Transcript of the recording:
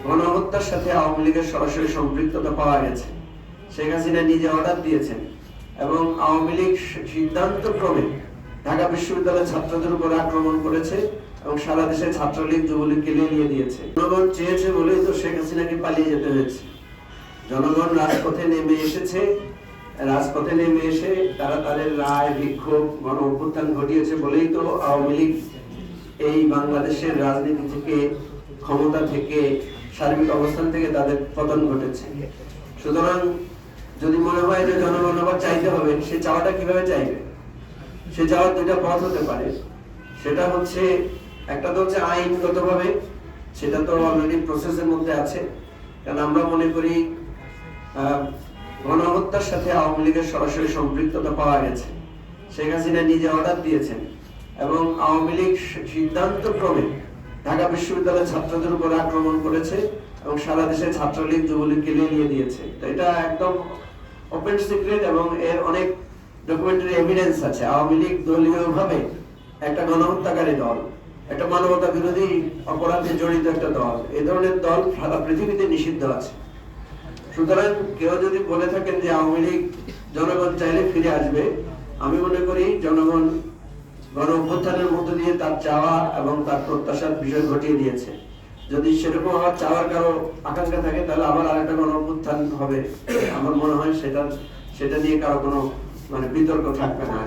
গণহত্যার সাথে আওয়ামী লীগের সরাসরি সম্পৃক্ততা পাওয়া গেছে। শেখ হাসিনা নিজে অর্ডার দিয়েছেন এবং আওয়ামী লীগ সিদ্ধান্তক্রমে ঢাকা বিশ্ববিদ্যালয়ের ছাত্রদের উপর আক্রমণ করেছে এবং সারা দেশে ছাত্রলীগ যুবলীগকে লেলিয়ে দিয়েছে। জনগণ চেয়েছে বলেই তো শেখ হাসিনাকে পালিয়ে যেতে হয়েছে। জনগণ রাজপথে নেমে এসেছে, রাজপথে নেমে এসে তারা তাদের রায়, বিক্ষোভ, গণ অভ্যুত্থান ঘটিয়েছে বলেই তো আওয়ামী লীগ এই বাংলাদেশের রাজনীতি থেকে, ক্ষমতা থেকে, সার্বিক অবস্থান থেকে তাদের পতন ঘটেছে। সুতরাং যদি মনে হয় যে জনগণ আবার চাইতে হবে, সে চাওয়াটা কিভাবে চাইবে? সে চাওয়ার দুইটা পথ হতে পারে। সেটা হচ্ছে, একটা তো হচ্ছে আইনগতভাবে, সেটা তো অলরেডি প্রসেসের মধ্যে আছে। কারণ আমরা মনে করি গণহত্যার সাথে আওয়ামী লীগের সরাসরি সম্পৃক্ততা পাওয়া গেছে। শেখ হাসিনা নিজে অর্ডার দিয়েছেন এবং আওয়ামী লীগ সিদ্ধান্তক্রমে ঢাকা বিশ্ববিদ্যালয়ের ছাত্রদের উপর আক্রমণ করেছে এবং সারা দেশে ছাত্রলীগ যুবলীগকে লেলিয়ে দিয়েছে। তো এটা একদম ওপেন সিক্রেট এবং এর অনেক ডকুমেন্টারি এভিডেন্স আছে। আওয়ামী লীগ দলীয়ভাবে একটা গণহত্যাকারী দল, একটা মানবতা বিরোধী অপরাধে জড়িত একটা দল। এই ধরনের দল সারা পৃথিবীতে নিষিদ্ধ আছে। সুতরাং কেউ যদি বলে থাকেন যে আওয়ামী লীগ জনগণ চাইলে ফিরে আসবে, আমি মনে করি জনগণ গণ অভ্যুত্থানের মধ্য দিয়ে তার চাওয়া এবং তার প্রত্যাশার বিষয় ঘটিয়ে দিয়েছে। যদি সেরকম আবার চাওয়ার কারো আকাঙ্ক্ষা থাকে, তাহলে আবার আরেকটা গণ অভ্যুত্থান হবে। আমার মনে হয় সেটা নিয়ে কারো কোনো বিতর্ক থাকবে না।